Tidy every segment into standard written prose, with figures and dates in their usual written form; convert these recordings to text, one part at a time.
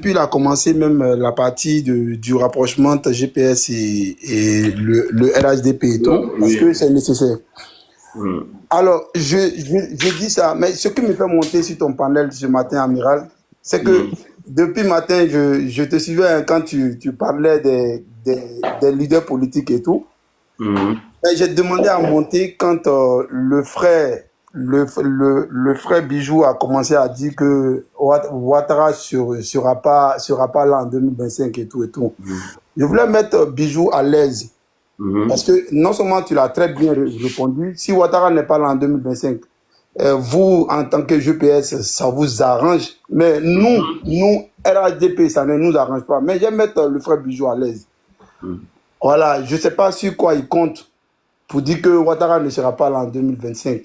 depuis il a commencé même la partie du rapprochement entre GPS et le RHDP et tout, parce que c'est nécessaire. Alors, je dis ça, mais ce qui me fait monter sur ton panel ce matin, Amiral, c'est que depuis matin, je te suivais hein, quand tu parlais des leaders politiques et tout. Et j'ai demandé à monter quand le frère Bijou a commencé à dire que Ouattara sera pas là en 2025 et tout et tout. Je voulais mettre Bijou à l'aise. Parce que non seulement tu l'as très bien répondu, si Ouattara n'est pas là en 2025, vous, en tant que GPS, ça vous arrange. Mais nous, RHDP, ça ne nous arrange pas. Mais je vais mettre le frère Bijou à l'aise. Voilà, je ne sais pas sur quoi il compte pour dire que Ouattara ne sera pas là en 2025.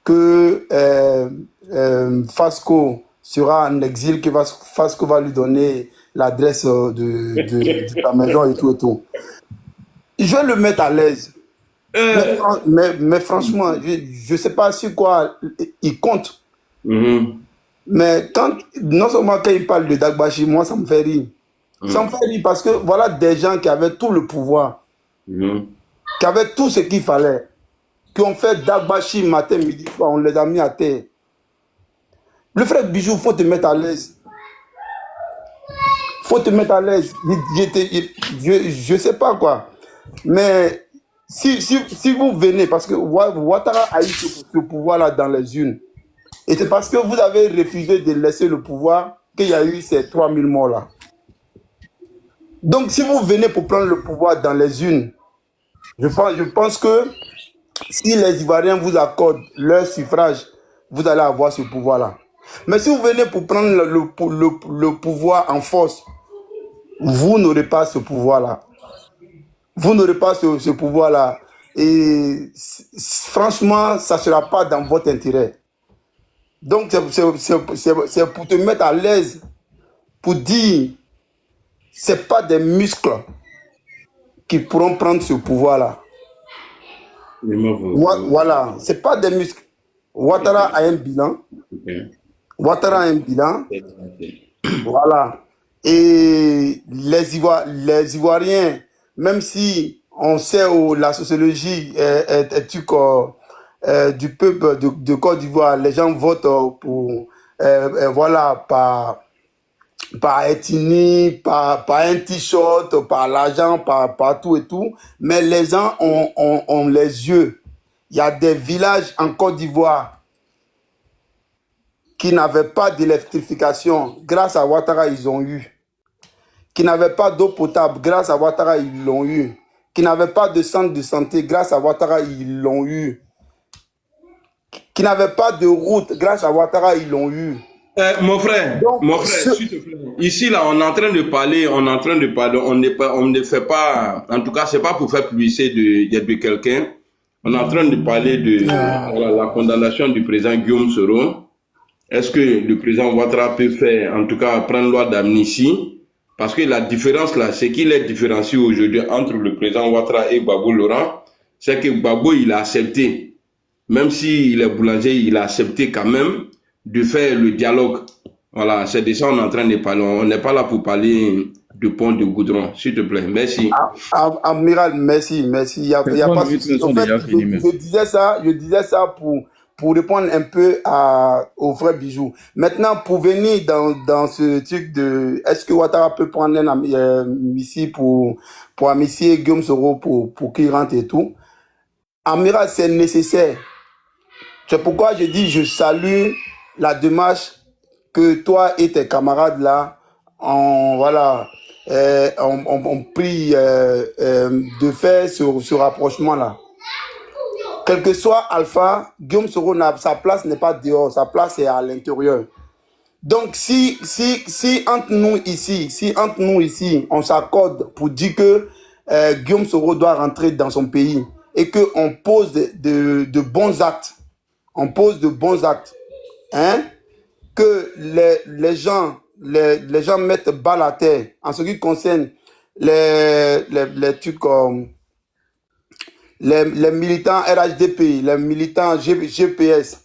Que Fasco sera en exil, que Fasco va lui donner l'adresse de ta maison et tout et tout. Je vais le mettre à l'aise. Mais franchement, je ne sais pas sur quoi il compte. Mais non seulement quand il parle de Dagbashi, moi, ça me fait rire. Ça me fait rire parce que voilà des gens qui avaient tout le pouvoir, qui avaient tout ce qu'il fallait, qui ont fait Dagbashi matin, midi, soir, on les a mis à terre. Le frère Bijou, il faut te mettre à l'aise. Il faut te mettre à l'aise. Je ne sais pas quoi. Mais si vous venez, parce que Ouattara a eu ce pouvoir-là dans les urnes, et c'est parce que vous avez refusé de laisser le pouvoir qu'il y a eu ces 3000 morts-là. Donc, si vous venez pour prendre le pouvoir dans les urnes, je pense que si les Ivoiriens vous accordent leur suffrage, vous allez avoir ce pouvoir-là. Mais si vous venez pour prendre le pouvoir en force, vous n'aurez pas ce pouvoir-là. Vous n'aurez pas ce pouvoir-là. Et franchement, ça ne sera pas dans votre intérêt. Donc, c'est pour te mettre à l'aise, pour dire, ce n'est pas des muscles qui pourront prendre ce pouvoir-là. Voilà, ce n'est pas des muscles. Ouattara a un bilan. Ouattara a un bilan. Voilà. Et les Ivoiriens, même si on sait où la sociologie est du peuple de Côte d'Ivoire, les gens votent pour, voilà, par ethnie, par un t-shirt, par l'argent, par tout et tout. Mais les gens ont les yeux. Il y a des villages en Côte d'Ivoire qui n'avaient pas d'électrification. Grâce à Ouattara, ils ont eu. Qui n'avaient pas d'eau potable. Grâce à Ouattara, ils l'ont eu. Qui n'avaient pas de centre de santé. Grâce à Ouattara, ils l'ont eu. Qui n'avaient pas de route. Grâce à Ouattara, ils l'ont eu. Mon frère, s'il te plaît. Ici, là, on est en train de parler, on ne fait pas, en tout cas, c'est pas pour faire publicité de quelqu'un. On est en train de parler de la condamnation du président Guillaume Soro. Est-ce que le président Ouattara peut faire, en tout cas, prendre loi d'amnistie? Parce que la différence là, c'est qu'il est différencié aujourd'hui entre le président Ouattara et Gbagbo Laurent, c'est que Gbagbo, il a accepté, même s'il est boulanger, il a accepté quand même de faire le dialogue. Voilà, c'est de ça qu'on est en train de parler. On n'est pas là pour parler de pont de goudron. S'il te plaît, merci. Amiral, merci. Il n'y a pas de souci. En fait, je disais ça pour répondre un peu au frère Bijou. Maintenant, pour venir dans ce truc de est-ce que Ouattara peut prendre un ici pour amnistier Guillaume Soro pour qu'il rentre et tout. Amiral, c'est nécessaire. C'est pourquoi je dis je salue la démarche que toi et tes camarades là on prie de faire ce rapprochement là. Quel que soit Alpha, Guillaume Soro, sa place n'est pas dehors, sa place est à l'intérieur. Donc si entre nous ici, on s'accorde pour dire que Guillaume Soro doit rentrer dans son pays et qu'on pose de bons actes, hein, que les gens mettent balle à terre en ce qui concerne les trucs comme les militants RHDP, les militants GPS,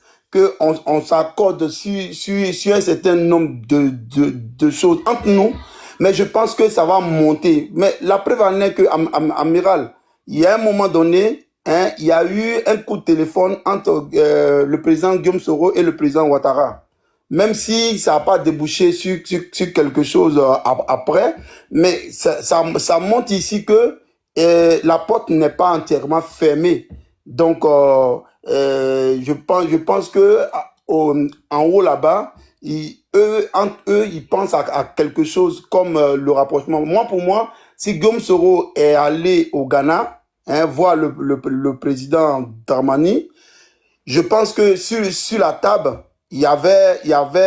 on s'accorde sur un certain nombre de choses entre nous, mais je pense que ça va monter. Mais la preuve en est que, amiral, il y a un moment donné, hein, il y a eu un coup de téléphone entre le président Guillaume Soro et le président Ouattara. Même si ça n'a pas débouché sur quelque chose après, mais ça montre ici que la porte n'est pas entièrement fermée. Donc, je pense que en haut là-bas, entre eux, ils pensent à quelque chose comme le rapprochement. Pour moi, si Guillaume Soro est allé au Ghana, hein, voir le président Dramani, je pense que sur la table, il y avait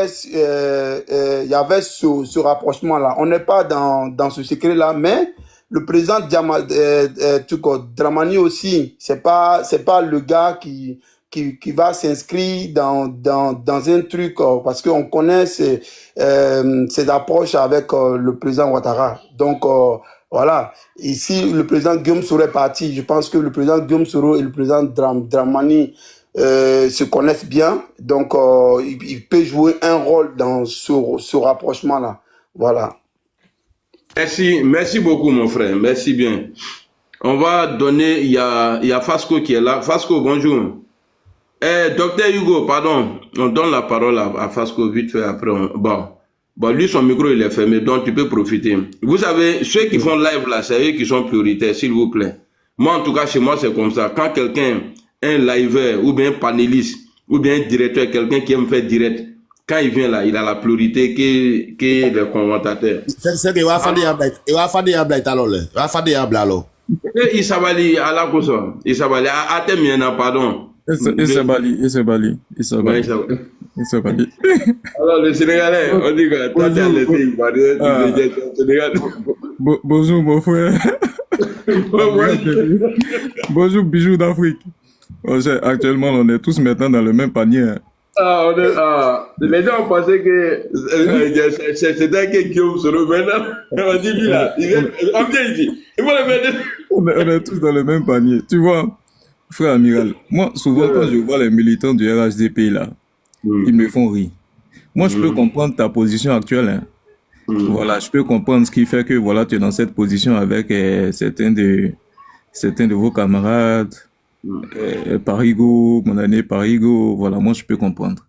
ce rapprochement-là. On n'est pas dans ce secret-là, mais le président Dramani aussi, c'est pas le gars qui va s'inscrire dans un truc, parce qu'on connaît ses approches avec le président Ouattara. Donc, voilà. Ici, le président Guillaume Soro est parti. Je pense que le président Guillaume Soro et le président Dramani se connaissent bien, donc il peut jouer un rôle dans ce rapprochement-là. Voilà. Merci beaucoup mon frère, merci bien. On va donner, il y a Fasco qui est là. Fasco, bonjour. Docteur Hugo, pardon, on donne la parole à Fasco vite fait après. Bon, lui son micro il est fermé, donc tu peux profiter. Vous savez, ceux qui font live là, c'est eux qui sont prioritaires, s'il vous plaît. Moi en tout cas chez moi c'est comme ça. Quand quelqu'un, un liveur ou bien un panéliste ou bien un directeur, quelqu'un qui aime faire direct, quand il vient là, il a la priorité que le commentateur. C'est qu'il va faire des ablaïs. Il va faire des ablaïs alors. Il va faire des ablaïs alors. Il s'abali à la cause. Il s'abali à Temiana, pardon. Il s'abali. Alors le Sénégalais, on dit que toi tu as laissé il va dire bonjour mon frère. Bonjour bijou d'Afrique. Actuellement on est tous maintenant dans le même panier. Les gens pensaient que c'était que Guillaume Soro maintenant. On dit lui là, on vient ici. On est tous dans le même panier. Tu vois, frère amiral, moi souvent quand je vois les militants du RHDP là, ils me font rire. Moi je peux comprendre ta position actuelle. Hein. Voilà, je peux comprendre ce qui fait que voilà, tu es dans cette position avec certains de vos camarades. Parigo, mon année Parigo, voilà, moi je peux comprendre.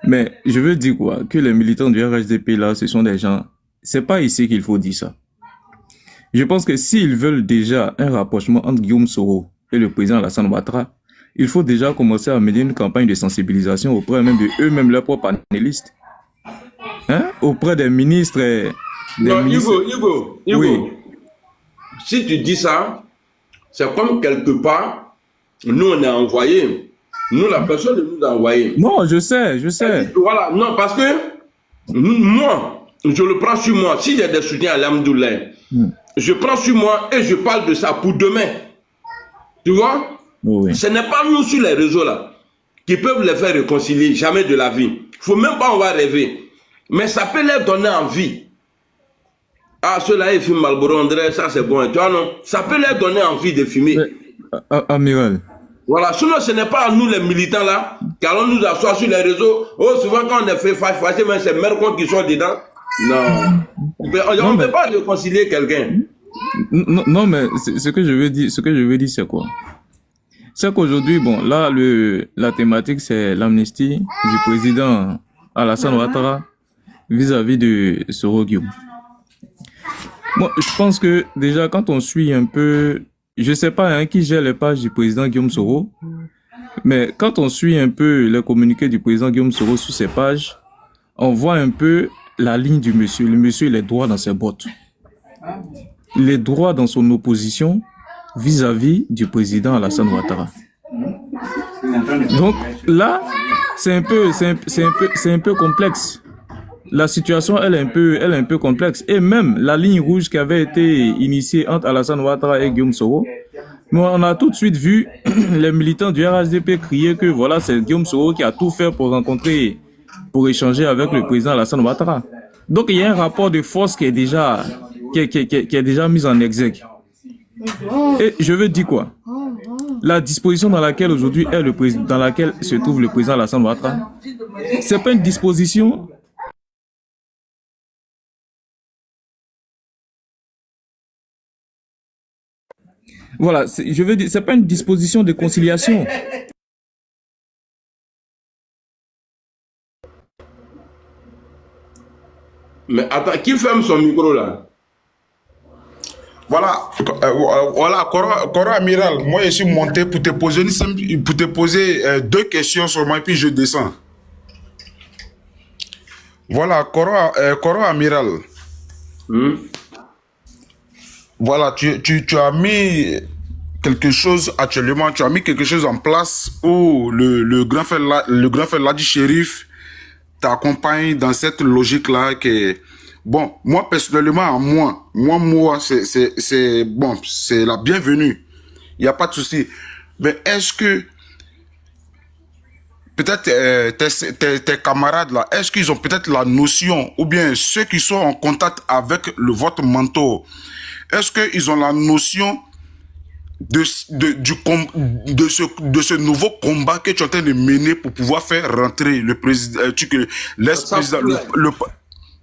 Mais je veux dire quoi, que les militants du RHDP là, ce sont des gens, c'est pas ici qu'il faut dire ça. Je pense que s'ils veulent déjà un rapprochement entre Guillaume Soro et le président Alassane Ouattara, il faut déjà commencer à mener une campagne de sensibilisation auprès même de eux-mêmes, leurs propres panélistes. Hein? Auprès des ministres. Hugo, oui. Si tu dis ça, c'est comme quelque part, nous on est envoyé. Nous, la personne nous a envoyé. Non, je sais. Voilà, non, parce que moi, je le prends sur moi. Si j'ai des soutiens à l'Amdoulay, je prends sur moi et je parle de ça pour demain. Tu vois? Oui. Ce n'est pas nous sur les réseaux là qui peuvent les faire réconcilier, jamais de la vie. Il ne faut même pas, on va rêver. Mais ça peut leur donner envie. Ah, ceux-là, ils fument Marlboro, André, ça c'est bon. Tu vois, non? Ça peut leur donner envie de fumer. Amiral. Voilà, sinon ce n'est pas à nous les militants là, qu'allons nous asseoir sur les réseaux. Oh, souvent quand on est fait fâché, mais c'est Mercon qui sont dedans. Non. On ne peut pas réconcilier quelqu'un. Non, mais ce que je veux dire, c'est quoi? C'est qu'aujourd'hui, bon, là, la thématique, c'est l'amnistie du président Alassane Ouattara vis-à-vis de Soro Guillaume. Moi, je pense que déjà, quand on suit un peu, je sais pas hein, qui gère les pages du président Guillaume Soro, mais quand on suit un peu les communiqués du président Guillaume Soro sur ses pages, on voit un peu la ligne du monsieur. Le monsieur, il est droit dans ses bottes. Il est droit dans son opposition vis-à-vis du président Alassane Ouattara. Donc là, c'est un peu complexe. La situation, elle est un peu complexe. Et même la ligne rouge qui avait été initiée entre Alassane Ouattara et Guillaume Soro, on a tout de suite vu les militants du RHDP crier que voilà, c'est Guillaume Soro qui a tout fait pour échanger avec le président Alassane Ouattara. Donc il y a un rapport de force qui est déjà mis en exergue. Et je veux dire quoi? la disposition dans laquelle aujourd'hui est le président, dans laquelle se trouve le président Alassane Ouattara, c'est pas une disposition. Voilà, je veux dire, c'est pas une disposition de conciliation. Mais attends, qui ferme son micro là? Voilà, voilà, Koro Amiral, moi je suis monté pour te poser, deux questions seulement et puis je descends. Voilà, Koro Amiral. Voilà, tu as mis quelque chose actuellement, tu as mis quelque chose en place où le grand frère Ladi Chérif t'accompagne dans cette logique-là que, bon, moi personnellement, moi, c'est bon, c'est la bienvenue. Il n'y a pas de souci. Mais est-ce que, peut-être tes camarades là, est-ce qu'ils ont peut-être la notion, ou bien ceux qui sont en contact avec votre mentor, est-ce qu'ils ont la notion de ce nouveau combat que tu es en train de mener pour pouvoir faire rentrer le président, l'ex-président,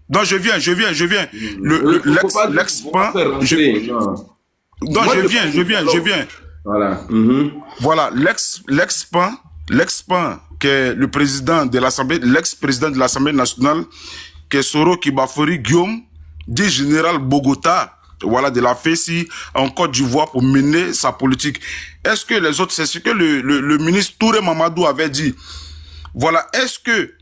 non, je viens, l'ex-pan, non, je viens. Voilà. Voilà, l'ex-pan, qui est le président de l'Assemblée, l'ex-président de l'Assemblée nationale, qui est Soro Kibafori Guillaume, dit général Bogota, voilà, de la FECI en Côte d'Ivoire pour mener sa politique. Est-ce que les autres, c'est ce que le ministre Touré Mamadou avait dit. Voilà, est-ce que,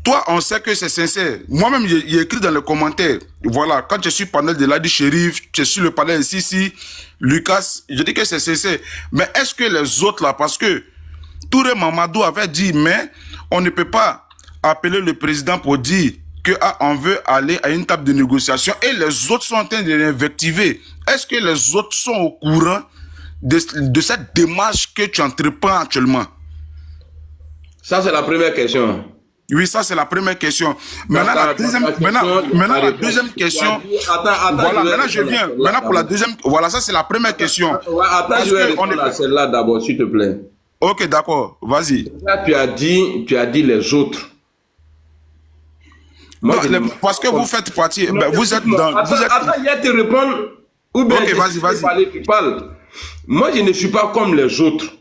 toi, on sait que c'est sincère. Moi-même, il écrit dans les commentaires. Voilà, quand je suis panel de Ladi Chérif, je suis le panel de Sissi, Lucas, je dis que c'est sincère. Mais est-ce que les autres là, parce que Touré Mamadou avait dit, mais on ne peut pas appeler le président pour dire que on veut aller à une table de négociation et les autres sont en train de l'invectiver. Est-ce que les autres sont au courant de cette démarche que tu entreprends actuellement? Ça, c'est la première question. Oui, ça, c'est la première question. Maintenant, la deuxième question. Attends, voilà, maintenant, je viens. Maintenant, pour la deuxième. Voilà, ça, c'est la première question. Attends, je vais répondre à celle-là d'abord, s'il te plaît. Ok, d'accord. Vas-y. Là, tu as dit les autres. Moi, non, parce que vous faites partie, ben, vous êtes dans... Attends, il y a te répondre, ou bien okay, vas-y. Tu parles. Moi, je ne suis pas comme les autres.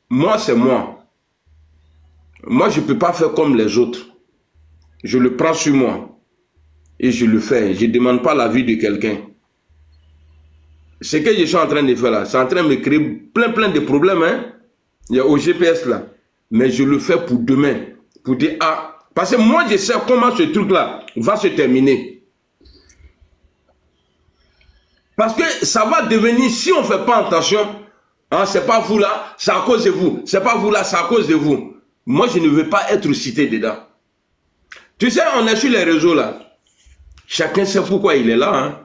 Moi, c'est moi. Moi, je ne peux pas faire comme les autres. Je le prends sur moi. Et je le fais. Je ne demande pas l'avis de quelqu'un. Ce que je suis en train de faire là, c'est en train de me créer plein de problèmes. Hein? Il y a au GPS là. Mais je le fais pour demain. Pour dire, ah, parce que moi, je sais comment ce truc-là va se terminer. Parce que ça va devenir, si on ne fait pas attention, hein, c'est pas vous là, c'est à cause de vous. C'est pas vous là, c'est à cause de vous. Moi, je ne veux pas être cité dedans. Tu sais, on est sur les réseaux là. Chacun sait pourquoi il est là. Hein.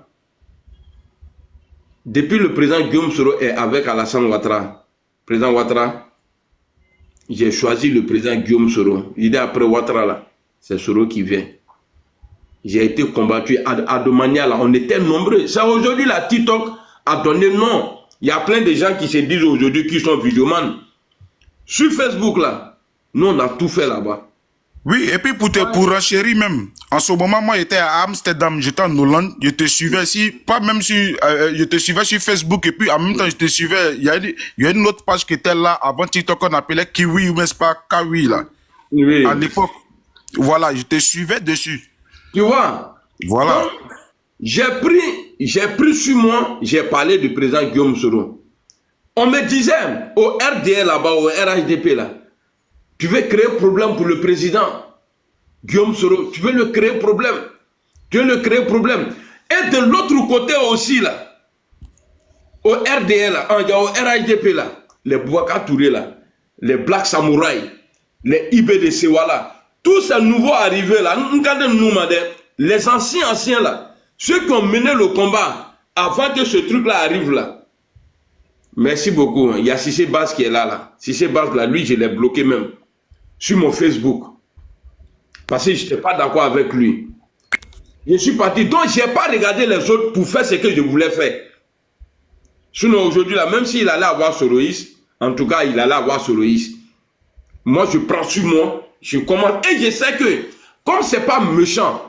Depuis le président Guillaume Soro est avec Alassane Ouattara. Président Ouattara. J'ai choisi le président Guillaume Soro. Il est après Ouattara là. C'est Soro qui vient. J'ai été combattu à Domania là. On était nombreux. C'est aujourd'hui la TikTok a donné nom. Il y a plein de gens qui se disent aujourd'hui qu'ils sont vidéomans. Sur Facebook là, nous on a tout fait là-bas. Oui, et puis pour renchérir même, en ce moment, moi j'étais à Amsterdam, j'étais en Hollande, je te suivais je te suivais sur Facebook et puis en même temps je te suivais, il y a une autre page qui était là, avant TikTok qu'on appelait Kiwi, mais c'est pas Kawi là. Oui. À l'époque, voilà, je te suivais dessus. Tu vois? Voilà. Donc, j'ai pris sur moi, j'ai parlé du président Guillaume Soro. On me disait, au RDL là-bas, au RHDP là, tu veux créer problème pour le président Guillaume Soro, tu veux le créer problème. Tu veux le créer problème. Et de l'autre côté aussi, là, au RDL, là, au RHDP, là, les Bouaka Touré, là, les Black Samouraï, les IBDC, voilà, tous ces nouveaux arrivés, là, les anciens, là, ceux qui ont mené le combat avant que ce truc-là arrive, là. Merci beaucoup. Il y a Cissé Bass qui est là. Cissé Bass, là, lui, je l'ai bloqué même. Sur mon Facebook. Parce que je n'étais pas d'accord avec lui. Je suis parti. Donc, je n'ai pas regardé les autres pour faire ce que je voulais faire. Sinon, aujourd'hui, là, même s'il allait avoir Soroïs, en tout cas, il allait avoir Soroïs. Moi, je prends sur moi, je commence. Et je sais que, comme c'est pas méchant,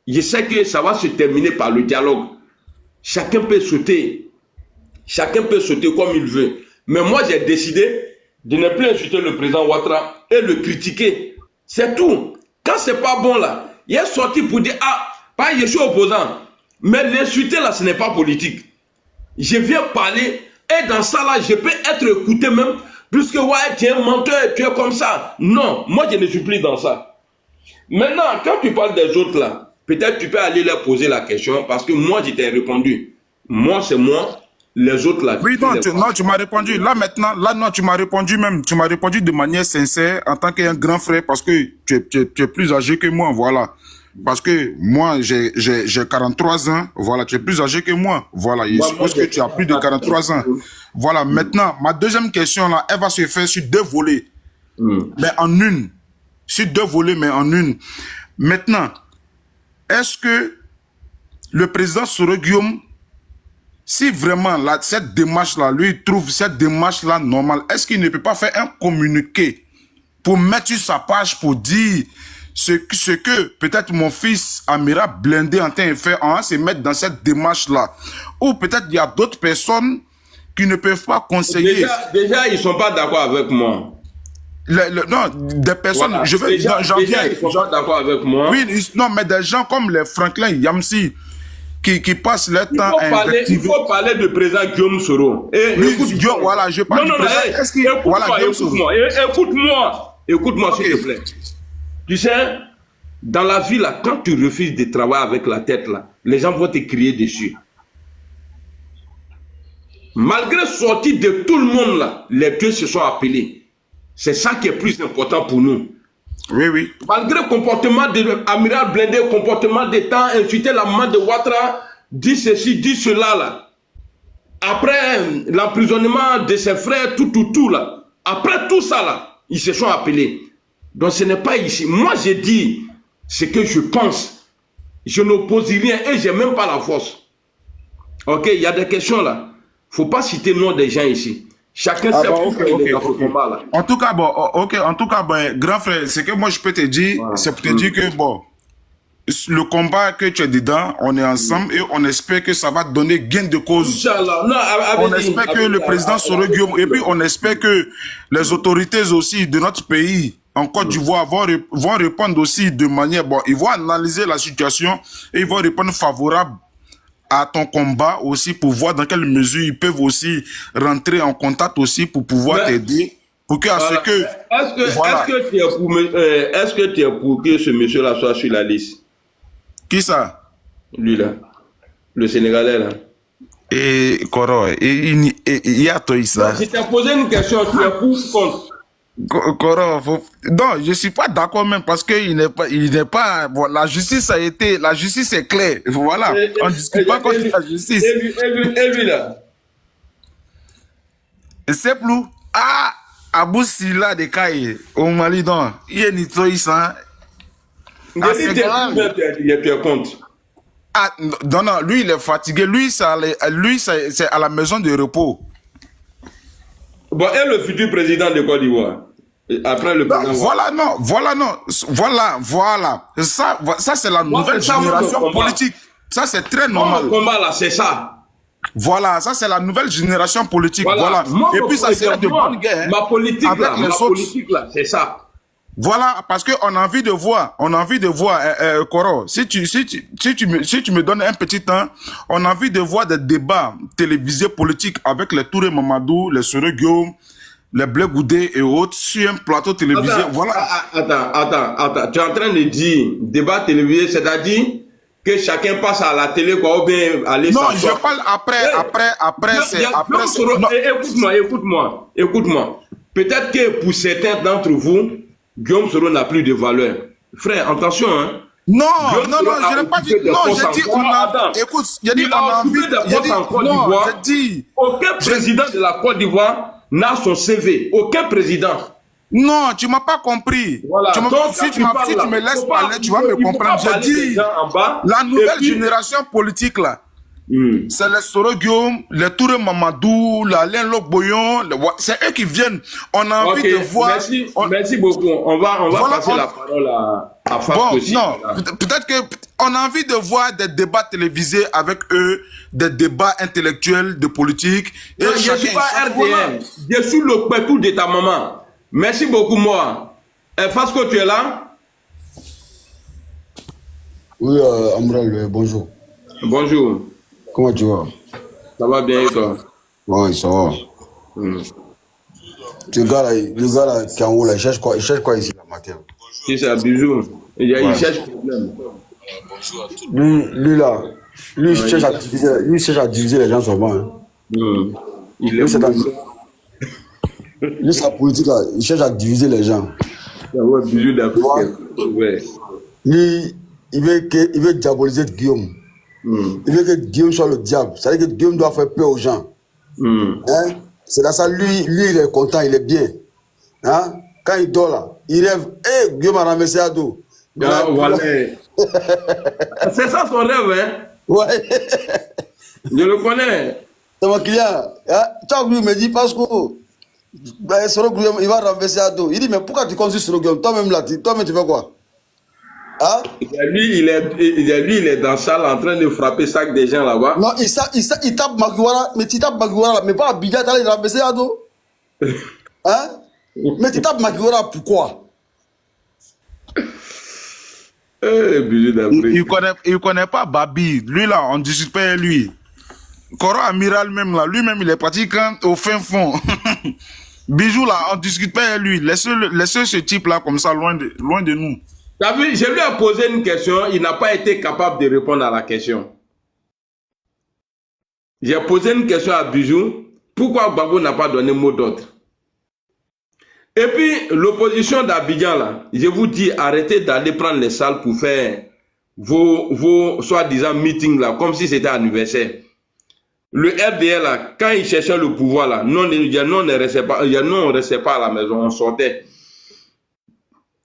je sais que ça va se terminer par le dialogue. Chacun peut sauter comme il veut. Mais moi, j'ai décidé de ne plus insulter le président Ouattara et le critiquer. C'est tout. Quand c'est pas bon là, il est sorti pour dire, ah, pas je suis opposant. Mais l'insulter là, ce n'est pas politique. Je viens parler et dans ça là, je peux être écouté même, puisque ouais, tu es un menteur, tu es comme ça. Non, moi je ne suis plus dans ça. Maintenant, quand tu parles des autres là, peut-être tu peux aller leur poser la question, parce que moi je t'ai répondu. Moi c'est moi, les autres là. Oui, non, tu m'as répondu. Là maintenant, non, tu m'as répondu même. Tu m'as répondu de manière sincère en tant qu'un grand frère parce que tu es plus âgé que moi, voilà. Parce que moi, j'ai 43 ans, voilà, tu es plus âgé que moi, voilà, je suppose que tu as plus de 43 ans. Voilà, maintenant, ma deuxième question, là, elle va se faire sur 2 volets, mais en une. Sur 2 volets, mais en une. Maintenant, est-ce que le président Soro Guillaume, si vraiment cette démarche-là, lui, trouve cette démarche-là normale, est-ce qu'il ne peut pas faire un communiqué pour mettre sur sa page pour dire ce que peut-être mon fils Amira Blindé en train de faire, on va se mettre dans cette démarche-là. Ou peut-être il y a d'autres personnes qui ne peuvent pas conseiller. Déjà ils ne sont pas d'accord avec moi. Non, des personnes, voilà. J'en viens. Ils ne sont pas d'accord avec moi. Oui, non, mais des gens comme les Franklin Yamsi, qui passent leur temps à invectiver. Il faut parler du président Guillaume Soro. Guillaume, voilà, je parle du président. Écoute-moi, s'il te plaît. Tu sais, dans la vie, là, quand tu refuses de travailler avec la tête, là, les gens vont te crier dessus. Malgré sortie de tout le monde, là, les deux se sont appelés. C'est ça qui est plus important pour nous. Oui, oui. Malgré le comportement de l'amiral Blindé, comportement d'État, insulter la maman de Ouattara, dit ceci, dit cela, là. Après l'emprisonnement de ses frères, tout, là. Après tout ça, là, ils se sont appelés. Donc ce n'est pas ici. Moi, j'ai dit ce que je pense. Je n'oppose rien et je n'ai même pas la force. Ok, il y a des questions là. Il ne faut pas citer le nom des gens ici. Chacun sait ce combat là. En tout cas, grand frère, ce que moi je peux te dire, voilà. C'est pour te dire que le combat que tu es dedans, on est ensemble et on espère que ça va donner gain de cause. On espère que le président Soro Guillaume, et puis on espère que les autorités aussi de notre pays, en Côte d'Ivoire, vont répondre aussi de manière, ils vont analyser la situation et ils vont répondre favorable à ton combat aussi pour voir dans quelle mesure ils peuvent aussi rentrer en contact aussi pour pouvoir t'aider. Pour que, Est-ce que tu es pour que ce monsieur-là soit sur la liste? Qui ça? Lui là. Le Sénégalais là. Et Koro, il y a toi ça. Si tu as posé une question, tu es pour contre. Koro, non, je suis pas d'accord même parce que il n'est pas, la justice est claire. Voilà. On ne discute pas contre la justice. Et lui là. C'est plus. Ah! Abou Sila de Kaye, au Mali, donc, il y a une ça. Tu es contre. Ah, non, lui, il est fatigué. Lui, c'est à la maison de repos. Bon, et le futur président de Côte d'Ivoire? Après le président. Voilà. Ça c'est la nouvelle génération politique. Ça, c'est très normal. Le combat, là, c'est ça. Voilà, ça c'est la nouvelle génération politique. Voilà. Et puis ça serait de bonne guerre. Ma politique là, c'est ça. Voilà, parce que on a envie de voir, Koro. Si tu me donnes un petit temps, on a envie de voir des débats télévisés politiques avec les Touré Mamadou, les Soro Guillaume, les Blé Goudé et autres sur un plateau télévisé. Attends. Tu es en train de dire débat télévisé, c'est-à-dire que chacun passe à la télé, quoi, ou bien aller. Non, je parle après. Écoute-moi. Peut-être que pour certains d'entre vous, Guillaume Soro n'a plus de valeur. Frère, attention, hein. Non, je n'ai pas dit. Non, j'ai dit on a. Écoute, j'ai dit on a envie de. J'ai dit. Aucun président de la Côte d'Ivoire n'a son CV. Aucun président. Non, tu m'as pas compris. Voilà. Si tu me laisses parler, tu vas me comprendre. J'ai dit la nouvelle génération politique là. C'est les Soro Guillaume, les Touré Mamadou, l'Alain Lokboyon, c'est eux qui viennent. On a envie de voir. Merci beaucoup. On va passer la parole à Fasco. Non, peut-être qu'on a envie de voir des débats télévisés avec eux, des débats intellectuels de politique. Et non, je ne suis pas RDN. Je suis le pétou de ta maman. Merci beaucoup, moi. Fasco, tu es là? Oui, Amral, bonjour. Bonjour. Comment tu vas? Ça va bien et toi? Oui, ça va. Le gars là qui est en haut là, il cherche quoi ici la matin? Si c'est un bijou. Il cherche problème. Lui, il cherche à diviser les gens seulement. Hein. Lui, sa politique là, il cherche à diviser les gens. Ouais, bijou d'Afrique. Ouais. Lui, il veut diaboliser Guillaume. Il veut que Guillaume soit le diable. C'est-à-dire que Guillaume doit faire peur aux gens. Hein? C'est là ça, lui, il est content, il est bien. Hein? Quand il dort là, il rêve, Guillaume a renversé à dos. Voilà. C'est ça son rêve, hein? Ouais. Je le connais. C'est mon client. Chaque jour, il me dit, parce que il va renverser à dos. Il dit, mais pourquoi tu conduis sur le Guillaume? Toi-même là, toi-même tu fais quoi? Hein? Lui, il est dans la salle en train de frapper sac des gens là-bas. Non, il tape Maguara, mais tu tapes Maguara, mais pas à Bigat, il va baisser à dos. Hein? Mais tu tapes Maguara, pourquoi? Il connaît pas Babi. Lui là, on discute pas lui. Koro Amiral même là, lui-même il est parti au fin fond. Bijou là, on discute pas lui. Laissez ce type là comme ça loin de nous. T'as vu, je lui ai posé une question, il n'a pas été capable de répondre à la question. J'ai posé une question à Bijou, pourquoi Gbagbo n'a pas donné mot d'ordre? Et puis, l'opposition d'Abidjan, là, je vous dis, arrêtez d'aller prendre les salles pour faire vos soi-disant meetings, là, comme si c'était anniversaire. Le RDL, là, quand il cherchait le pouvoir, là, non, on ne restait pas à la maison, on sortait.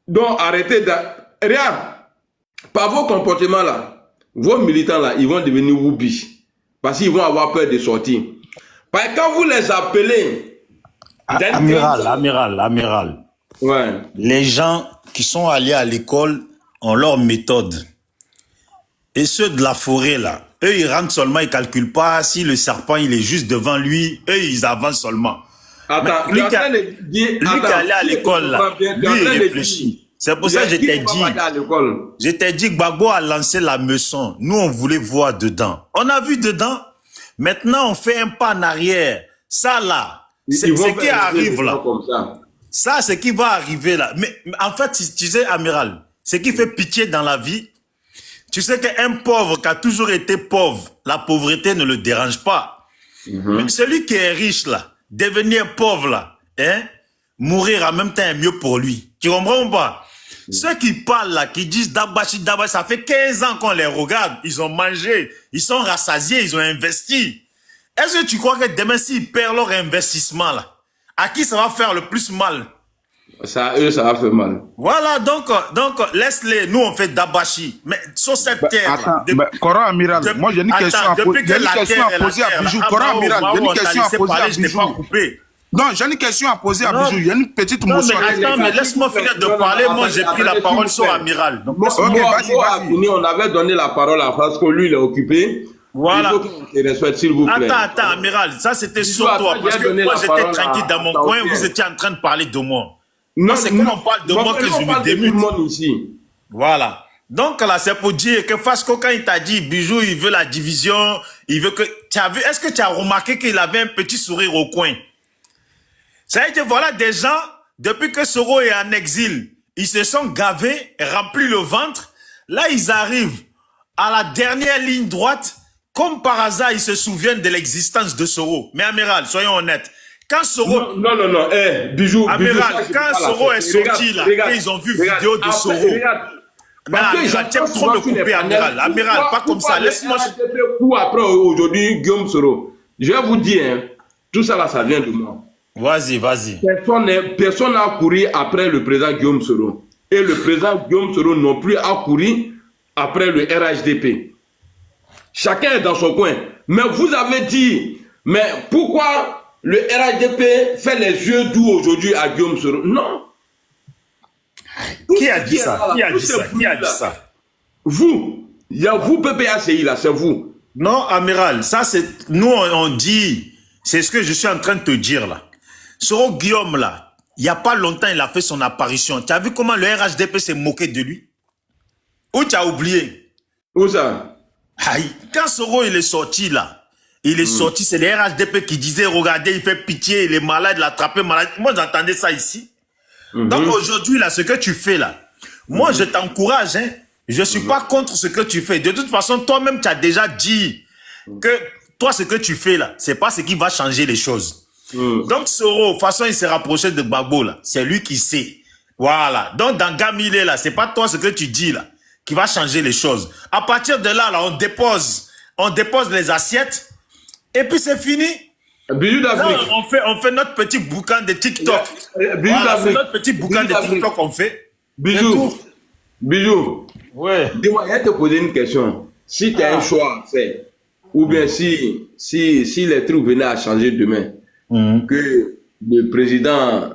Donc, arrêtez de... Regarde, par vos comportements là, vos militants là, ils vont devenir woubi. Parce qu'ils vont avoir peur de sortir. Parce que quand vous les appelez... Amiral. Ouais. Les gens qui sont allés à l'école ont leur méthode. Et ceux de la forêt là, eux ils rentrent seulement, ils ne calculent pas si le serpent il est juste devant lui, eux ils avancent seulement. Attends, lui qui est allé à l'école là, lui il réfléchit. C'est pour ça que je t'ai dit que Gbagbo a lancé la meçon. Nous, on voulait voir dedans. On a vu dedans. Maintenant, on fait un pas en arrière. Ça, là, c'est ce qui arrive là. Ça, c'est ce qui va arriver là. Mais en fait, tu sais, Amiral, ce qui fait pitié dans la vie, tu sais qu'un pauvre qui a toujours été pauvre, la pauvreté ne le dérange pas. Mais celui qui est riche là, devenir pauvre là, hein, mourir en même temps est mieux pour lui. Tu comprends ou pas? Ceux qui parlent là, qui disent Dabachi, ça fait 15 ans qu'on les regarde. Ils ont mangé, ils sont rassasiés, ils ont investi. Est-ce que tu crois que demain, s'ils perdent leur investissement là, à qui ça va faire le plus mal? Eux, ça va faire mal. Voilà, donc laisse-les. Nous, on fait Dabachi. Mais sur cette terre... Attends, Koro Amiral, moi j'ai une question à poser à Bijou. Koro Amiral, j'ai une question à poser à Bijou. Non, j'ai une question à poser à Bijou. Il y a une petite motion. Attends, mais laisse-moi finir de parler. Moi, j'ai pris la parole sur Amiral. Donc, vas-y. On avait donné la parole à Fasco, lui, il est occupé. Voilà. Il faut qu'on te respecte, s'il vous plaît. Attends, Amiral, ça c'était sur toi. Parce que moi, j'étais tranquille dans mon coin. Vous étiez en train de parler de moi. Non, c'est quand on parle de moi que je me démute. Ici. Voilà. Donc là, c'est pour dire que Fasco, quand il t'a dit Bijou, il veut la division, il veut que... Est-ce que tu as remarqué qu'il avait un petit sourire au coin? Ça veut dire, voilà des gens, depuis que Soro est en exil, ils se sont gavés, remplis le ventre. Là, ils arrivent à la dernière ligne droite. Comme par hasard, ils se souviennent de l'existence de Soro. Mais Amiral, soyons honnêtes. Quand Soro... Non. Bijou. Amiral, quand Soro est sorti là, quand ils ont vu vidéo de Soro... Non, Amiral, tu aimes trop me couper, Amiral. Amiral, pas comme ça. Laisse-moi... Après, aujourd'hui, Guillaume Soro. Je vais vous dire, tout ça là, ça vient de moi. Vas-y. Personne n'a couru après le président Guillaume Soro. Et le président Guillaume Soro non plus a couru après le RHDP. Chacun est dans son coin. Mais vous avez dit, mais pourquoi le RHDP fait les yeux doux aujourd'hui à Guillaume Soro? Non. Qui a dit ça? Qui a dit ça? Qui a dit ça? Vous. Il y a vous, PPACI, là, c'est vous. Non, amiral, ça c'est... Nous, on dit... C'est ce que je suis en train de te dire, là. Soro Guillaume, là, il n'y a pas longtemps, il a fait son apparition. Tu as vu comment le RHDP s'est moqué de lui? Ou tu as oublié? Où ça? Aïe, quand Soro, il est sorti, là, il est sorti, c'est le RHDP qui disait, regardez, il fait pitié, il est malade, il a attrapé malade. Moi, j'entendais ça ici. Donc aujourd'hui, là, ce que tu fais, là, moi, je t'encourage, hein. Je ne suis pas contre ce que tu fais. De toute façon, toi-même, tu as déjà dit que toi, ce que tu fais, là, c'est pas ce qui va changer les choses. Donc, Soro, de toute façon, il s'est rapproché de Gbagbo, là. C'est lui qui sait. Voilà. Donc, dans Gamilé, là, c'est pas toi ce que tu dis, là, qui va changer les choses. À partir de là, on dépose les assiettes, et puis c'est fini. Bijou d'Afrique. On fait notre petit bouquin de TikTok. Bijou d'Afrique. Notre petit bouquin de TikTok, on fait. Bijou. Ouais. Dis-moi, je vais te poser une question. Si tu as un choix à faire, ou bien si les trucs venaient à changer demain, que le président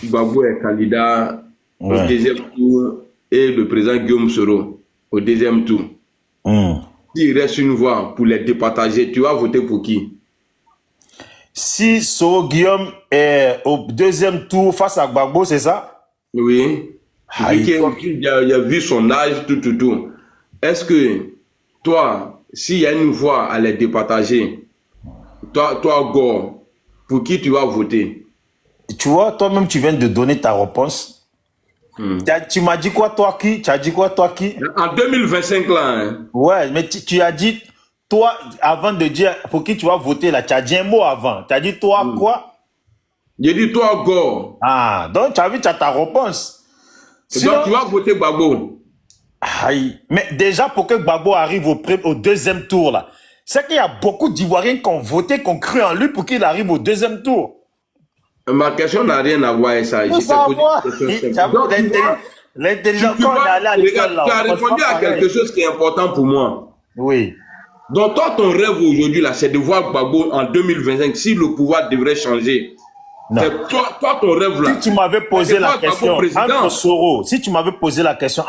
Gbagbo est candidat au deuxième tour et le président Guillaume Soro au deuxième tour, s'il reste une voix pour les départager, tu vas voter pour qui? Si Soro Guillaume est au deuxième tour face à Gbagbo, c'est ça? Oui. Il a vu son âge, tout. Est-ce que toi, s'il y a une voix à les départager, toi, Gore, pour qui tu vas voter? Tu vois, toi-même, tu viens de donner ta réponse. Tu m'as dit quoi, toi qui? Tu as dit quoi, toi qui? En 2025, là. Hein? Ouais, mais tu as dit, toi, avant de dire pour qui tu vas voter, là, tu as dit un mot avant. Tu as dit, toi, quoi? J'ai dit, toi, Gore. Ah, donc tu as vu, tu as ta réponse. Sinon, donc, tu vas voter Gbagbo. Aïe. Mais déjà, pour que Gbagbo arrive au deuxième tour, là, c'est qu'il y a beaucoup d'Ivoiriens qui ont voté, qui ont cru en lui pour qu'il arrive au deuxième tour. Ma question n'a rien à voir avec ça. L'intelligence, quand on est allé à l'école, là, tu as répondu à quelque chose qui est important pour moi. Oui. Donc, toi, ton rêve aujourd'hui, là, c'est de voir Gbagbo en 2025, si le pouvoir devrait changer. Non. Toi, ton rêve là. Si tu m'avais posé la question entre Soro,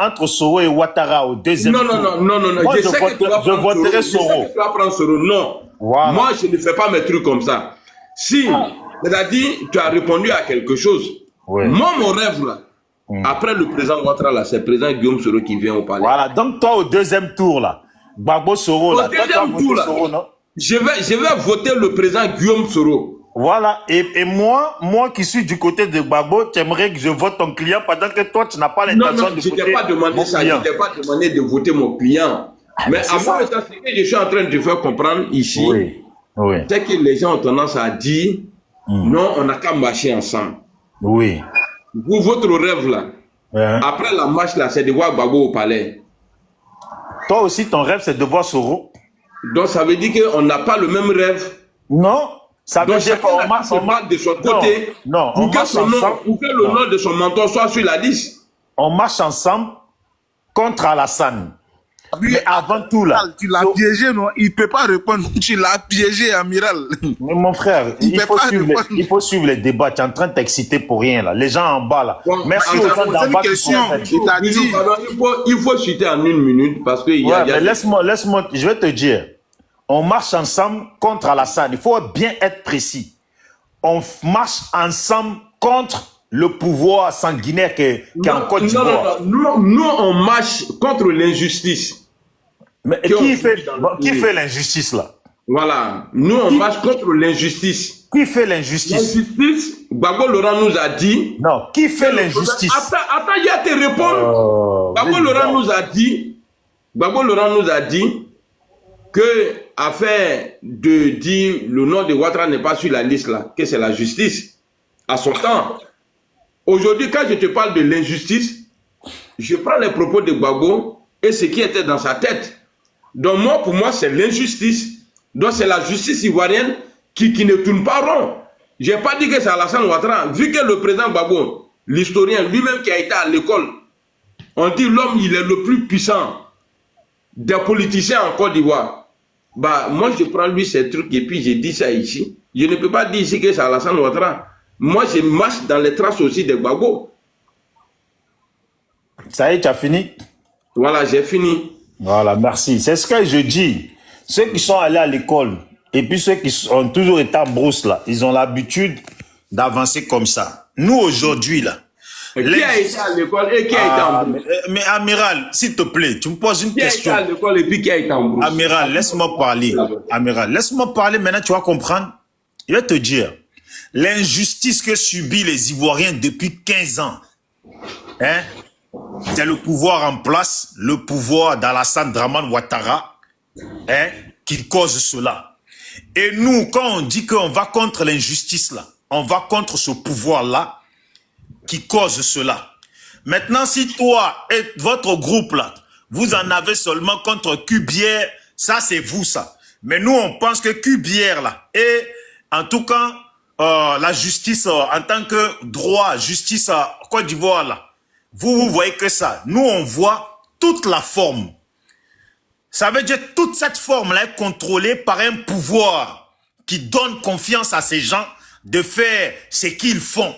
entre Soro et Ouattara au deuxième tour. Non. Moi, je voterai Soro. Tu vas prendre Soro. Non. Voilà. Moi, je ne fais pas mes trucs comme ça. Si, c'est-à-dire, tu as répondu à quelque chose. Oui. Moi, mon rêve là, après le président Ouattara là, c'est le président Guillaume Soro qui vient au palais. Voilà. Donc, toi, au deuxième tour là, Gbagbo Soro là, toi, tu vas voter Soro, non? Je vais voter le président Guillaume Soro. Voilà, et moi qui suis du côté de Gbagbo, tu aimerais que je vote ton client pendant que toi, tu n'as pas l'intention de voter mon client. Non, je t'ai pas demandé ça, je t'ai pas demandé de voter mon client. Mais à moi, ce que je suis en train de te faire comprendre ici, c'est que les gens ont tendance à dire, non, on n'a qu'à marcher ensemble. Oui. Vous, votre rêve là, après la marche là, c'est de voir Gbagbo au palais. Toi aussi, ton rêve, c'est de voir Soro. Donc, ça veut dire qu'on n'a pas le même rêve. Non. Ça veut dire qu'on marche de son côté. Non, on marche ensemble. Pour que le nom de son mentor soit sur la liste. On marche ensemble contre Alassane. Mais avant tout là. Tu l'as piégé, non? Il ne peut pas répondre. Tu l'as piégé, amiral. Mais mon frère, il faut suivre les débats. Tu es en train de t'exciter pour rien là. Les gens en bas là. Bon, merci aux gens d'en bas. Il faut citer en une minute parce que mais laisse-moi, je vais te dire. On marche ensemble contre Alassane. Il faut bien être précis. On marche ensemble contre le pouvoir sanguinaire qui est en Côte d'Ivoire. Nous, on marche contre l'injustice. Mais qui fait l'injustice là? Voilà. Nous, on marche contre l'injustice. Qui fait l'injustice? L'injustice, Gbagbo Laurent nous a dit... Non, qui fait l'injustice? Attends, il y a te répondre. Gbagbo Laurent nous a dit que afin de dire le nom de Ouattara n'est pas sur la liste là, que c'est la justice à son temps. Aujourd'hui, quand je te parle de l'injustice, je prends les propos de Gbagbo et ce qui était dans sa tête. Donc moi, pour moi, c'est l'injustice. Donc c'est la justice ivoirienne qui ne tourne pas rond. Je n'ai pas dit que c'est Alassane Ouattara. Vu que le président Gbagbo, l'historien lui-même qui a été à l'école, on dit l'homme, il est le plus puissant des politiciens en Côte d'Ivoire. bah, moi, je prends lui ces trucs et puis j'ai dit ça ici. Je ne peux pas dire ici que c'est Alassane Ouattara. Moi, je marche dans les traces aussi de Gbagbo. Ça y est, tu as fini? Voilà, j'ai fini. Voilà, merci. C'est ce que je dis. Ceux qui sont allés à l'école et puis ceux qui ont toujours été en brousse, là, ils ont l'habitude d'avancer comme ça. Nous, aujourd'hui, là... Qui a été à l'école et qui a été en brousse? Mais Amiral, s'il te plaît, tu me poses une question. Qui a été à l'école et puis qui a été en brousse? Amiral, laisse-moi parler. Amiral, laisse-moi parler, maintenant tu vas comprendre. Je vais te dire, l'injustice que subissent les Ivoiriens depuis 15 ans, hein, c'est le pouvoir en place, le pouvoir d'Alassane Dramane Ouattara, hein, qui cause cela. Et nous, quand on dit qu'on va contre l'injustice là, on va contre ce pouvoir-là qui cause cela. Maintenant, si toi et votre groupe là, vous en avez seulement contre Cubière, ça c'est vous ça. Mais nous, on pense que Cubière là, et en tout cas, la justice en tant que droit, justice Côte d'Ivoire là, vous voyez que ça. Nous, on voit toute la forme. Ça veut dire que toute cette forme-là est contrôlée par un pouvoir qui donne confiance à ces gens de faire ce qu'ils font.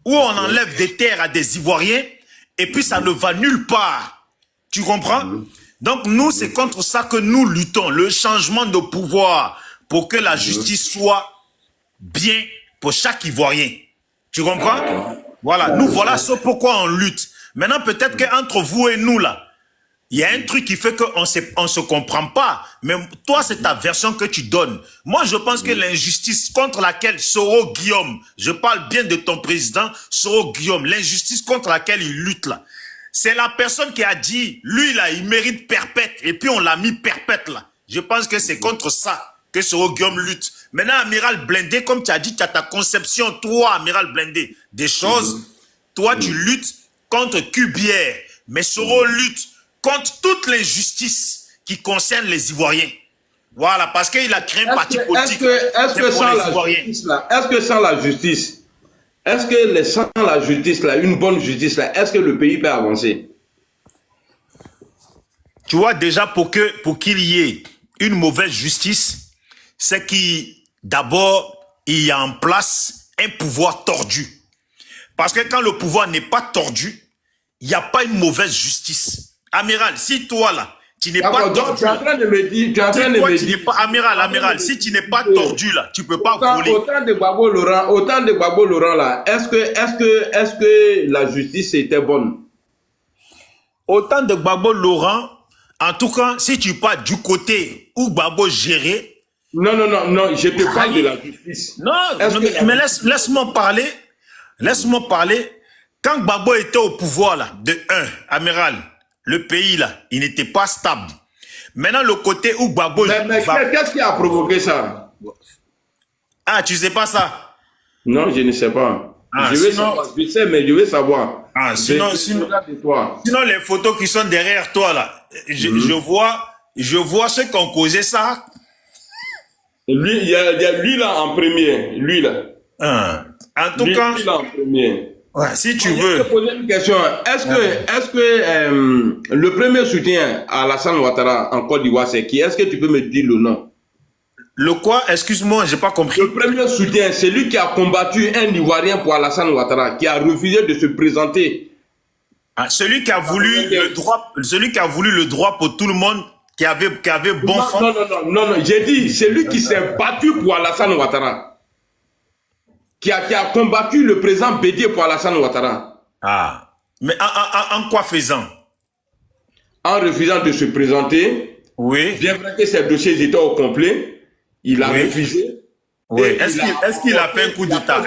Où on enlève des terres à des Ivoiriens et puis ça ne va nulle part. Tu comprends? Donc nous, c'est contre ça que nous luttons. Le changement de pouvoir pour que la justice soit bien pour chaque Ivoirien. Tu comprends? Voilà, nous voilà ce pourquoi on lutte. Maintenant, peut-être qu'entre vous et nous, là, il y a un truc qui fait qu'on ne se comprend pas. Mais toi, c'est ta version que tu donnes. Moi, je pense que l'injustice contre laquelle Soro Guillaume, je parle bien de ton président, Soro Guillaume, l'injustice contre laquelle il lutte, là, c'est la personne qui a dit, lui, là, il mérite perpète. Et puis, on l'a mis perpète, là. Je pense que c'est contre ça que Soro Guillaume lutte. Maintenant, Amiral Blindé, comme tu as dit, tu as ta conception, toi, Amiral Blindé, des choses. Toi, tu luttes contre Cubière. Mais Soro lutte contre toute l'injustice qui concerne les Ivoiriens. Voilà, parce qu'il a créé un parti politique. Est-ce que sans la justice, est-ce que sans la justice, là, une bonne justice, là, est-ce que le pays peut avancer? Tu vois, déjà, pour qu'il y ait une mauvaise justice, c'est d'abord, il y a en place un pouvoir tordu. Parce que quand le pouvoir n'est pas tordu, il n'y a pas une mauvaise justice. Amiral, si toi là, tu n'es pas tordu, tu es en train de me dire, Amiral, si tu n'es pas tordu là, tu peux pas voler. Autant de Gbagbo Laurent là, est-ce que la justice était bonne? Autant de Gbagbo Laurent, en tout cas, si tu pars du côté où Gbagbo gérait. Non, je te parle de la justice. Non, mais laisse-moi parler. Laisse-moi parler. Quand Gbagbo était au pouvoir là, de 1, Amiral, le pays là, il n'était pas stable. Maintenant, le côté où Gbagbo... Mais qu'est-ce qui a provoqué ça? Ah, tu sais pas ça? Non, je ne sais pas. Je sais, mais je veux savoir. Ah, sinon, les photos qui sont derrière toi là, je vois ceux qui ont causé ça. Lui, il y a lui là en premier. Lui là. En tout cas... Lui là en premier. Ouais, si tu veux. Je vais te poser une question. Est-ce que le premier soutien à Alassane Ouattara en Côte d'Ivoire, c'est qui? Est-ce que tu peux me dire le nom? Le quoi? Excuse-moi, j'ai pas compris. Le premier soutien, c'est lui qui a combattu un Ivoirien pour Alassane Ouattara, qui a refusé de se présenter. Ah, celui qui a voulu le droit pour tout le monde, qui avait bon fond. Non, j'ai dit, c'est lui qui s'est battu pour Alassane Ouattara. Qui a combattu le président Bédié pour Alassane Ouattara. Ah, mais en quoi faisant? En refusant de se présenter. Oui. Bien vrai que ses dossiers étaient au complet, il a refusé. Oui. Est-ce qu'il a fait un coup d'État?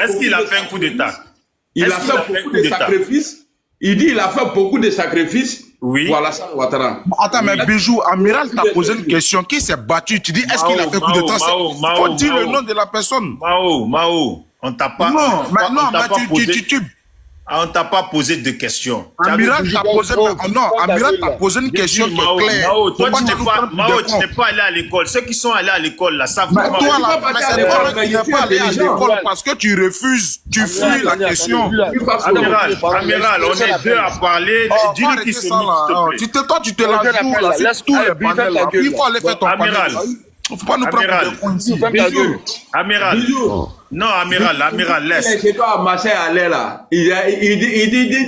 Il a fait beaucoup de sacrifices. Il dit qu'il a fait beaucoup de sacrifices pour Alassane Ouattara. Attends, mais Bijou, Amiral t'a posé une question. Qui s'est battu? Tu dis, est-ce qu'il a fait coup d'État? Il faut dire le nom de la personne. Mao. On t'a pas. Non, on t'a pas posé de questions. Amiral t'a posé une question qui est claire. Toi, tu n'es pas allé à l'école. Ceux qui sont allés à l'école, là, savent pas. Mais toi, là, c'est toi qui n'es pas allé à l'école parce que tu refuses, tu fuis la question. Amiral, on est deux à parler. Dis-lui qui se toi, tu te la joues, là, c'est tout le panel, là. Il faut aller faire ton panel. Il ne faut pas nous prendre Amiral. des coins ici. Bijou. Amiral. Bijou. Non, amiral, Il laisse. est chez toi à Marseille à l'air là. Il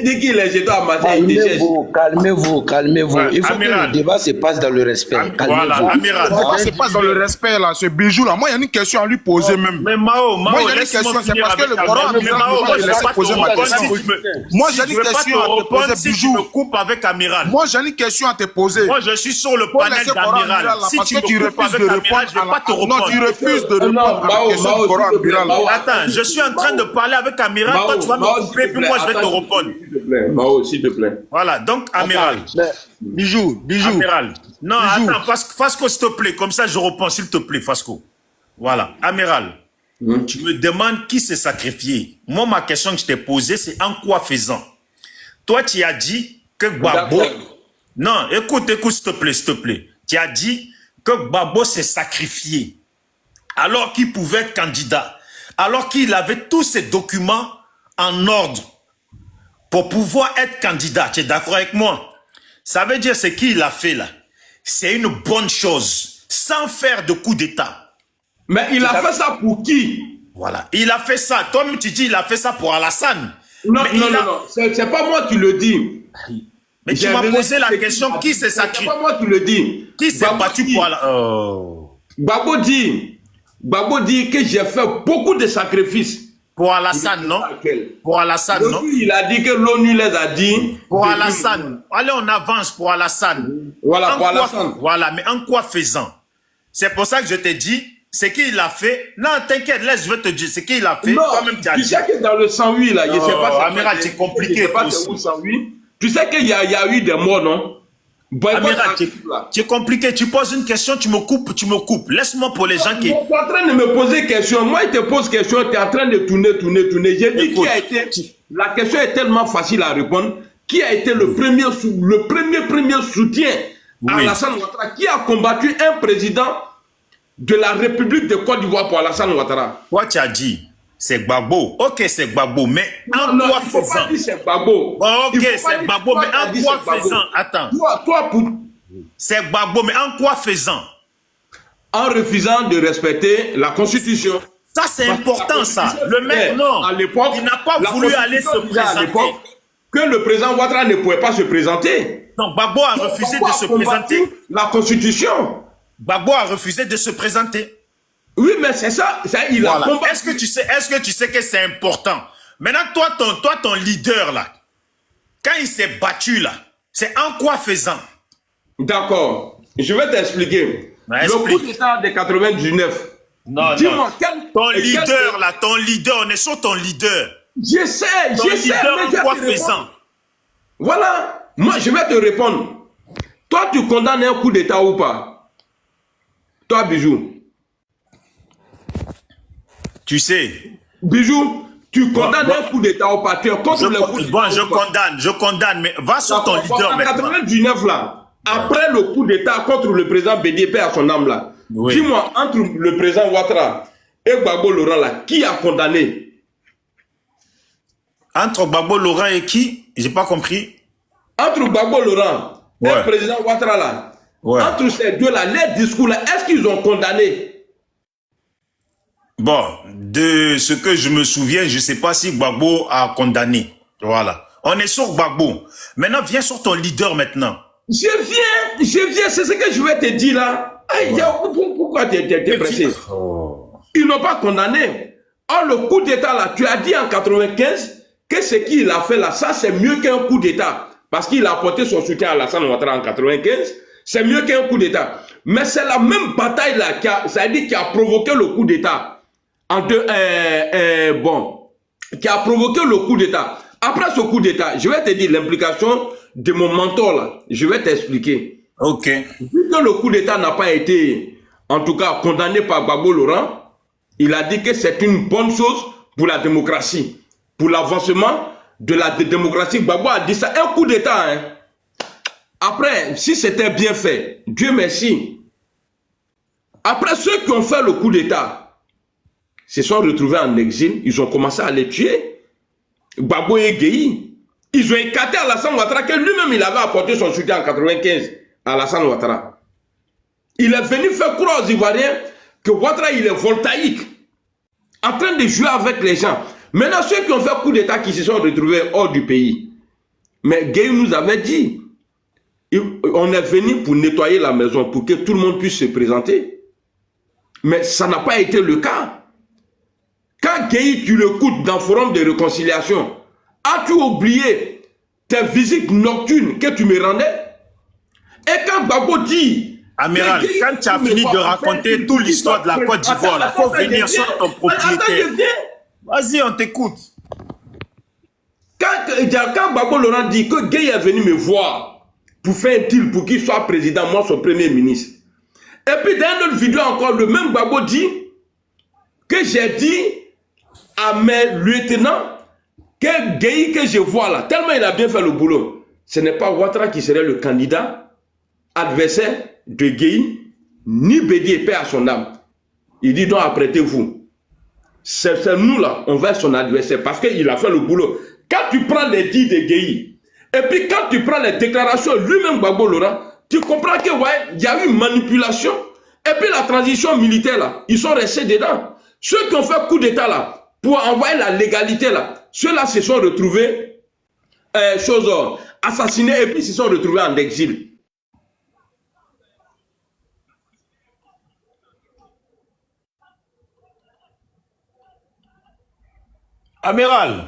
dit qu'il est chez toi à Marseille. Il te cherche. Calmez-vous. Ouais, Il faut amiral. que le débat se passe dans le respect. Voilà, Calmez-vous. amiral. C'est pas dans le respect là, ce bijou là. Moi, il y a une question à lui poser même. Mais Mao, Moi, j'ai une laisse-moi question, c'est finir parce que avec le Coran Amiral. Mais amiral Mao, ne moi, peut je pas vais pas te poser ma répondre question. si tu me... Moi, si j'ai je une veux pas question te à te répondre poser, si tu bijou. me coupes avec Amiral. Moi, j'ai une question à te poser. Moi, je suis sur le Faut panel laisser Coran d'Amiral. amiral là, Si parce tu que me tu coupes refuses avec de Amiral, répondre je vais pas te Non, répondre. tu refuses de Non, répondre à la Mao, question Mao, du Coran s'il te plaît, amiral. Mao. Attends, je suis en train de parler avec Amiral. Toi, tu vas me couper, puis moi, je vais te répondre. S'il te plaît, Mao, s'il te plaît. Voilà, donc, Amiral. Bijou. Amiral. Non, attends, Fasco, s'il te plaît. Comme ça, je réponds, s'il te plaît, Fasco. Voilà, Amiral. Tu me demandes qui s'est sacrifié. Moi, ma question que je t'ai posée, c'est en quoi faisant. Toi, tu as dit que Gbagbo... Non, écoute, s'il te plaît. Tu as dit que Gbagbo s'est sacrifié alors qu'il pouvait être candidat, alors qu'il avait tous ses documents en ordre pour pouvoir être candidat. Tu es d'accord avec moi? Ça veut dire ce qu'il a fait là. C'est une bonne chose, sans faire de coup d'État. Mais il a fait ça pour qui? Voilà, il a fait ça. Toi-même, tu dis il a fait ça pour Alassane. Non, Mais non, il a- non. C'est pas moi qui le dis. Mais tu m'as posé la question, qui s'est C'est sacrifié? pas moi qui le dis. Qui s'est Gbagbo battu dit- pour Alassane? Gbagbo dit que j'ai fait beaucoup de sacrifices. Pour Alassane, non? Pour Alassane, non? L'ONU, il a dit que l'ONU les a dit. Pour Alassane. Allez, on avance pour Alassane. Voilà, En pour quoi- Alassane. Voilà, mais en quoi faisant? C'est pour ça que je t'ai dit, ce qu'il a fait. Non, t'inquiète, laisse, je vais te dire ce qu'il a fait. Non, Toi-même, tu as tu dit. sais que dans le 108, là, je sais pas. Amiral, c'est compliqué, Je sais pas toi c'est où aussi. 108. Tu sais qu'il y a eu des morts, non? Boycott Amiral, actif, là. c'est compliqué. Tu poses une question, tu me coupes. Laisse-moi pour les gens qui... Tu es en train de me poser question. Moi, il te pose question, tu es en train de tourner. J'ai dit Écoute. qui a été. La question est tellement facile à répondre. Qui a été le premier soutien à Oui. Alassane Ouattara? Qui a combattu un président de la République de Côte d'Ivoire pour Alassane Ouattara? Toi, tu as dit, c'est Gbagbo. Ok, c'est Gbagbo, mais en Non, quoi il faut pas faisant? dire c'est Gbagbo. Bon, ok, Il faut pas c'est dire- Gbagbo, toi, mais t'as en dit quoi c'est Gbagbo. faisant? Attends. Toi, C'est Gbagbo, mais en quoi faisant? en refusant de respecter la Constitution. Ça, c'est Parce que important, la ça. Constitution Le mec, disait, non. à l'époque, Il n'a pas la voulu aller se Constitution disait à présenter. l'époque que le président Ouattara ne pouvait pas se présenter. Donc, Gbagbo a refusé Gbagbo de a se combattu présenter. La Constitution. Gbagbo a refusé de se présenter. Oui, mais c'est ça. Il a Voilà. combattu. Est-ce que tu sais que c'est important? Maintenant, toi, ton leader, là, quand il s'est battu, là, c'est en quoi faisant? D'accord. Je vais t'expliquer. Ouais, Le coup explique. d'État de 99. Non, Dis-moi, Ton leader, là, ton leader, on est sur ton leader. Je sais, Ton je sais. leader, mais en je vais quoi te répondre. faisant? Voilà. Moi, je vais te répondre. Toi, tu condamnes un coup d'État ou pas? Toi, Bijou. Tu sais, Bijou, tu condamnes bon. un coup d'État ou pas? Tu es contre le coup d'État ou pas? je condamne, mais va sur ton leader En maintenant. 99, là, après le coup d'État contre le président BDP à son âme, là, Oui. dis-moi, entre le président Ouattara et Gbagbo Laurent, là, qui a condamné? Entre Gbagbo Laurent et qui? J'ai pas compris. Entre Gbagbo Laurent et Ouais. le président Ouattara, là, Ouais. entre ces deux-là, les discours, là, est-ce qu'ils ont condamné? Bon, de ce que je me souviens, je sais pas si Gbagbo a condamné. Voilà. On est sur Gbagbo. Maintenant, viens sur ton leader maintenant. Je viens, c'est ce que je vais te dire là. Aïe, pourquoi tu es pressé? Ils n'ont pas condamné. Or, le coup d'État là, tu as dit en 95 que ce qu'il a fait là, ça c'est mieux qu'un coup d'État. Parce qu'il a apporté son soutien à Alassane Ouattara en 95, c'est mieux qu'un coup d'État. Mais c'est la même bataille là qui a provoqué le coup d'État. Qui a provoqué le coup d'État. Après ce coup d'État, je vais te dire l'implication de mon mentor là. Je vais t'expliquer. Ok. Vu que le coup d'État n'a pas été, en tout cas, condamné par Gbagbo Laurent, il a dit que c'est une bonne chose pour la démocratie, pour l'avancement de la démocratie. Gbagbo a dit ça, un coup d'État. Hein. Après, si c'était bien fait, Dieu merci. Après, ceux qui ont fait le coup d'État se sont retrouvés en exil, ils ont commencé à les tuer. Gbagbo et Gueye, ils ont écarté Alassane Ouattara, que lui-même il avait apporté son soutien en 95 à Alassane Ouattara. Il est venu faire croire aux Ivoiriens que Ouattara, il est voltaïque, en train de jouer avec les gens. Maintenant, ceux qui ont fait coup d'État qui se sont retrouvés hors du pays. Mais Gueye nous avait dit, on est venu pour nettoyer la maison, pour que tout le monde puisse se présenter. Mais ça n'a pas été le cas. Quand Gueye, tu l'écoutes dans le forum de réconciliation, as-tu oublié tes visites nocturnes que tu me rendais? Et quand Gbagbo dit... Amiral, quand tu as fini de raconter toute l'histoire de la Côte d'Ivoire, il faut venir sur ton propriétaire. Vas-y, on t'écoute. Quand Gbagbo Laurent dit que Gueye est venu me voir pour faire un deal pour qu'il soit président, moi son premier ministre. Et puis dans une autre vidéo encore, le même Gbagbo dit que j'ai dit à mes lieutenants que Gueye que je vois là, tellement il a bien fait le boulot, ce n'est pas Ouattara qui serait le candidat adversaire de Gueye, ni Bédié, paix à son âme. Il dit donc apprêtez-vous. C'est nous là, on va être son adversaire parce qu'il a fait le boulot. Quand tu prends les dits de Gueye, et puis quand tu prends les déclarations lui-même Gbagbo Laurent, tu comprends que ouais, il y a eu une manipulation. Et puis la transition militaire là, ils sont restés dedans. Ceux qui ont fait coup d'état là, pour envoyer la légalité là, ceux-là se sont retrouvés assassinés et puis se sont retrouvés en exil. Amiral,